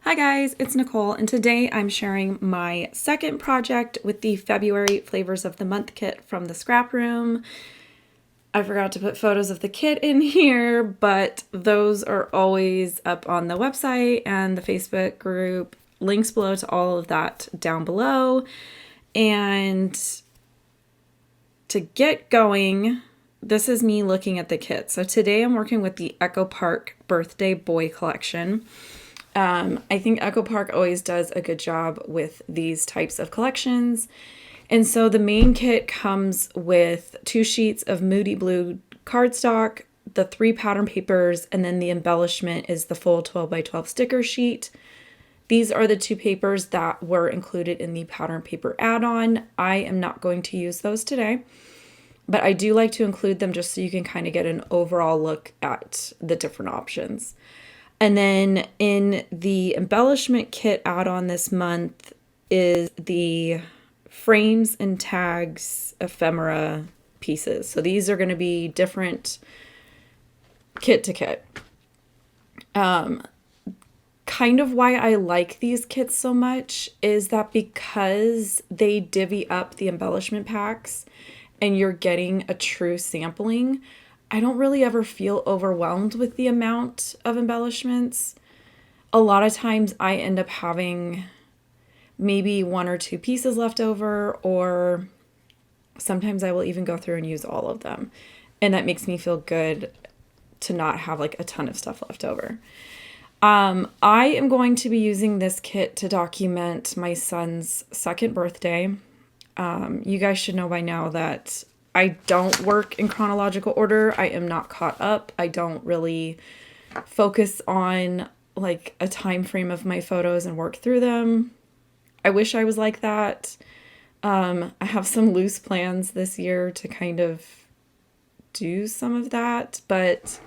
Hi guys, it's Nicole, and today I'm sharing my second project with the February Flavors of the Month kit from the Scraproom. I forgot to put photos of the kit in here, but those are always up on the website and the Facebook group. Links below to all of that down below. And to get going, this is me looking at the kit. So today I'm working with the Echo Park Birthday Boy Collection. I think Echo Park always does a good job with these types of collections. And so the main kit comes with 2 sheets of Moody Blue cardstock, the 3 pattern papers, and then the embellishment is the full 12 by 12 sticker sheet. These are the 2 papers that were included in the pattern paper add-on. I am not going to use those today, but I do like to include them just so you can kind of get an overall look at the different options. And then in the embellishment kit add-on this month is the frames and tags ephemera pieces. So these are going to be different kit to kit. Kind of why I like these kits so much is that because they divvy up the embellishment packs and you're getting a true sampling, I don't really ever feel overwhelmed with the amount of embellishments. A lot of times I end up having maybe 1 or 2 pieces left over, or sometimes I will even go through and use all of them. And that makes me feel good to not have like a ton of stuff left over. I am going to be using this kit to document my son's 2nd birthday. You guys should know by now that I don't work in chronological order. I am not caught up. I don't really focus on like a time frame of my photos and work through them. I wish I was like that. I have some loose plans this year to kind of do some of that, but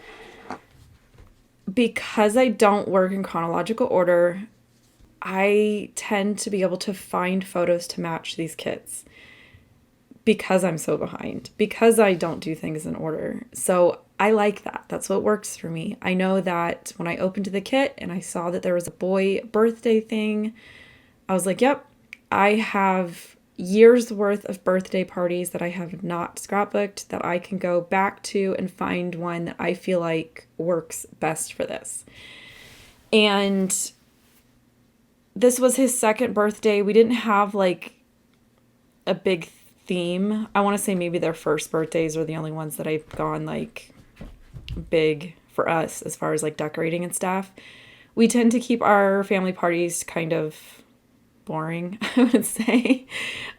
because I don't work in chronological order, I tend to be able to find photos to match these kits. Because I'm so behind, because I don't do things in order. So I like that. That's what works for me. I know that when I opened the kit and I saw that there was a boy birthday thing, I was like, yep, I have years worth of birthday parties that I have not scrapbooked that I can go back to and find one that I feel like works best for this. And this was his 2nd birthday. We didn't have like a big theme. I want to say maybe their 1st birthdays are the only ones that I've gone like big for us as far as like decorating and stuff. We tend to keep our family parties kind of boring, I would say.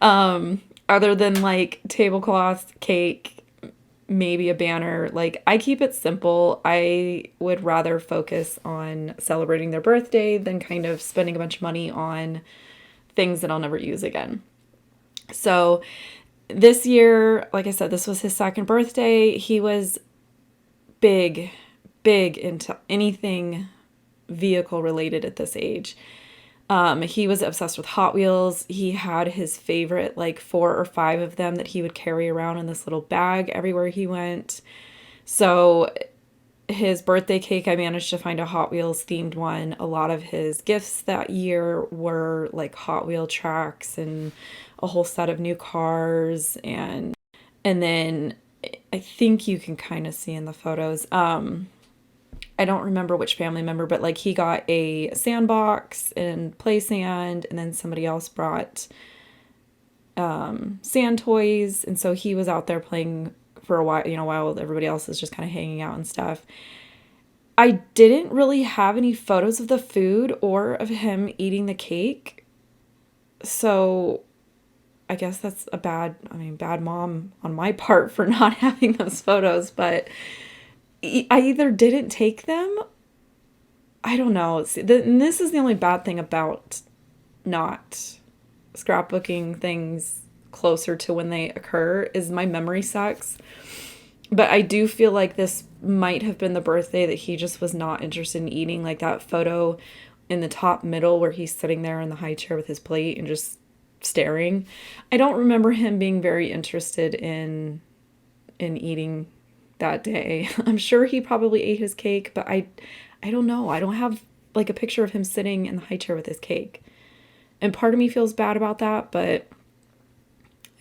Other than like tablecloth, cake, maybe a banner. Like I keep it simple. I would rather focus on celebrating their birthday than kind of spending a bunch of money on things that I'll never use again. So this year, like I said, this was his 2nd birthday. He was big into anything vehicle related at this age. He was obsessed with Hot Wheels. He had his favorite, like 4 or 5 of them that he would carry around in this little bag everywhere he went. So his birthday cake, I managed to find a Hot Wheels themed one. A lot of his gifts that year were like Hot Wheel tracks and a whole set of new cars. And then I think you can kind of see in the photos, I don't remember which family member, but like he got a sandbox and play sand, and then somebody else brought sand toys. And so he was out there playing for a while, while everybody else is just kind of hanging out and stuff. I didn't really have any photos of the food or of him eating the cake. So I guess that's bad mom on my part for not having those photos, but I either didn't take them. I don't know. See, and this is the only bad thing about not scrapbooking things closer to when they occur is my memory sucks. But I do feel like this might have been the birthday that he just was not interested in eating. Like that photo in the top middle where he's sitting there in the high chair with his plate and just staring. I don't remember him being very interested in eating that day. I'm sure he probably ate his cake, but I don't know. I don't have like a picture of him sitting in the high chair with his cake. And part of me feels bad about that, but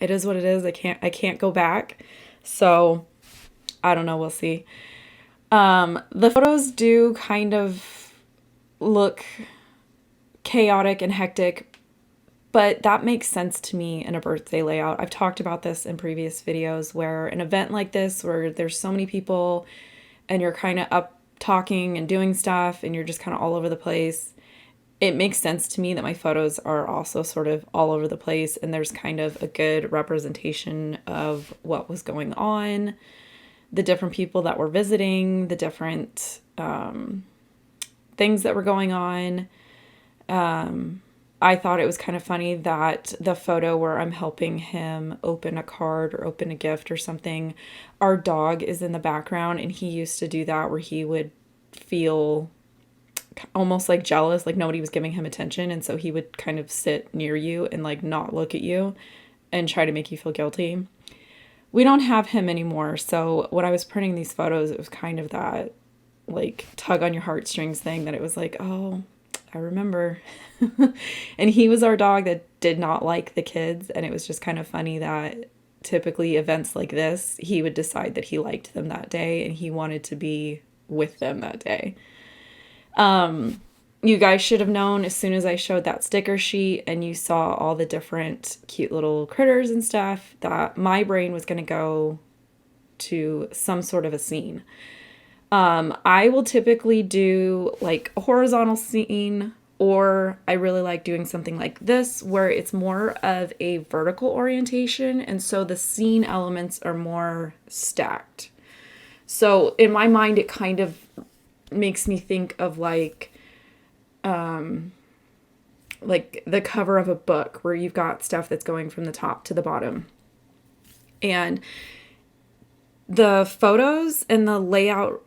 it is what it is. I can't go back. So I don't know, we'll see. The photos do kind of look chaotic and hectic, but that makes sense to me in a birthday layout. I've talked about this in previous videos where an event like this, where there's so many people and you're kind of up talking and doing stuff and you're just kind of all over the place, it makes sense to me that my photos are also sort of all over the place and there's kind of a good representation of what was going on, the different people that were visiting, the different things that were going on. I thought it was kind of funny that the photo where I'm helping him open a card or open a gift or something, our dog is in the background, and he used to do that where he would feel almost like jealous, like nobody was giving him attention, and so he would kind of sit near you and like not look at you and try to make you feel guilty. We don't have him anymore, so when I was printing these photos, it was kind of that like tug on your heartstrings thing, that it was like, oh, I remember. And he was our dog that did not like the kids, and it was just kind of funny that typically events like this, he would decide that he liked them that day and he wanted to be with them that day. You guys should have known as soon as I showed that sticker sheet and you saw all the different cute little critters and stuff, that my brain was going to go to some sort of a scene. I will typically do like a horizontal scene, or I really like doing something like this where it's more of a vertical orientation, and so the scene elements are more stacked. So in my mind, it kind of makes me think of like the cover of a book where you've got stuff that's going from the top to the bottom. And the photos and the layout,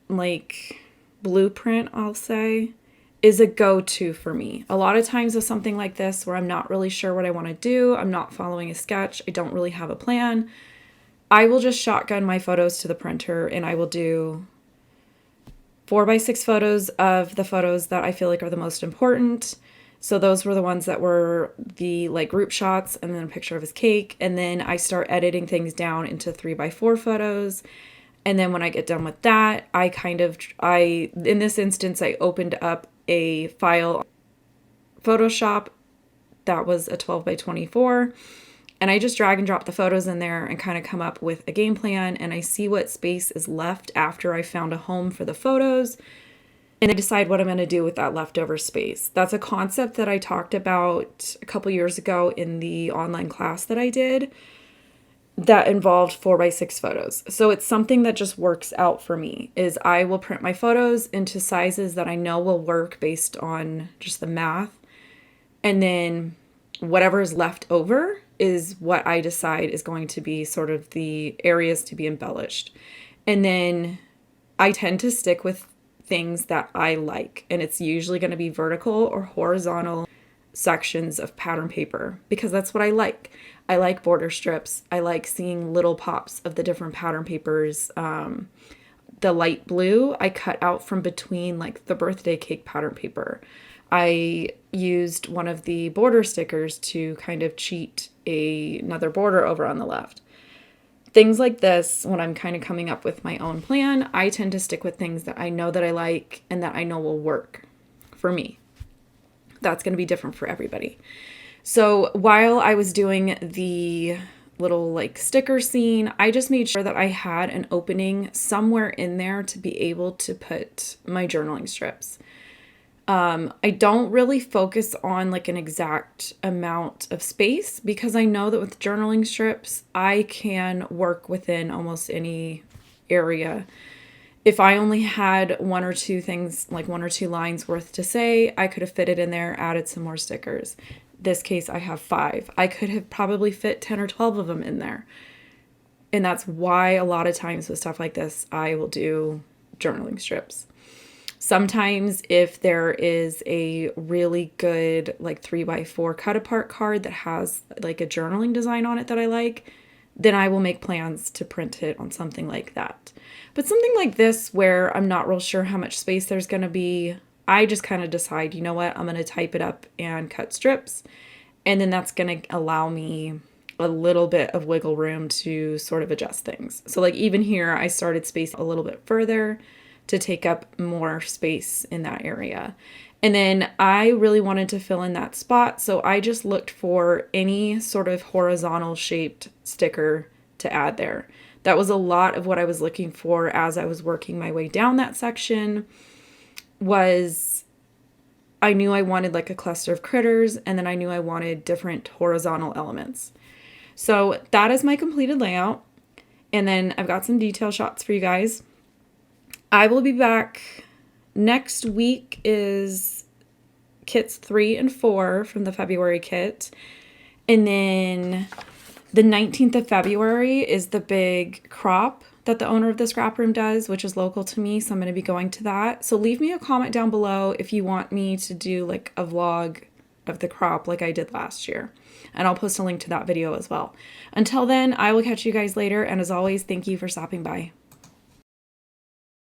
like blueprint, I'll say, is a go-to for me. A lot of times with something like this where I'm not really sure what I want to do, I'm not following a sketch, I don't really have a plan, I will just shotgun my photos to the printer and I will do 4x6 photos of the photos that I feel like are the most important. So those were the ones that were the like group shots and then a picture of his cake. And then I start editing things down into 3x4 photos. And then when I get done with that, in this instance, I opened up a file Photoshop that was a 12x24. And I just drag and drop the photos in there and kind of come up with a game plan. And I see what space is left after I found a home for the photos. And I decide what I'm going to do with that leftover space. That's a concept that I talked about a couple years ago in the online class that I did that involved 4x6 photos. So it's something that just works out for me, is I will print my photos into sizes that I know will work based on just the math. And then whatever is left over is what I decide is going to be sort of the areas to be embellished. And then I tend to stick with things that I like. And it's usually going to be vertical or horizontal sections of pattern paper because that's what I like. I like border strips. I like seeing little pops of the different pattern papers. The light blue I cut out from between like the birthday cake pattern paper. I used one of the border stickers to kind of cheat another border over on the left. Things like this, when I'm kind of coming up with my own plan, I tend to stick with things that I know that I like and that I know will work for me. That's going to be different for everybody. So while I was doing the little like sticker scene, I just made sure that I had an opening somewhere in there to be able to put my journaling strips. I don't really focus on like an exact amount of space because I know that with journaling strips, I can work within almost any area. If I only had one or two things, like one or two lines worth to say, I could have fit it in there, added some more stickers. This case, I have 5. I could have probably fit 10 or 12 of them in there. And that's why a lot of times with stuff like this, I will do journaling strips. Sometimes if there is a really good like 3x4 cut apart card that has like a journaling design on it that I like, then I will make plans to print it on something like that. But something like this where I'm not real sure how much space there's going to be, I just kind of decide, you know what, I'm going to type it up and cut strips. And then that's going to allow me a little bit of wiggle room to sort of adjust things. So like even here, I started spacing a little bit further to take up more space in that area. And then I really wanted to fill in that spot. So I just looked for any sort of horizontal shaped sticker to add there. That was a lot of what I was looking for as I was working my way down that section. Was I knew I wanted like a cluster of critters, and then I knew I wanted different horizontal elements. So that is my completed layout. And then I've got some detail shots for you guys. I will be back next week is kits 3 and 4 from the February kit. And then the 19th of February is the big crop that the owner of the Scraproom does, which is local to me. So I'm going to be going to that. So leave me a comment down below if you want me to do like a vlog of the crop like I did last year. And I'll post a link to that video as well. Until then, I will catch you guys later. And as always, thank you for stopping by.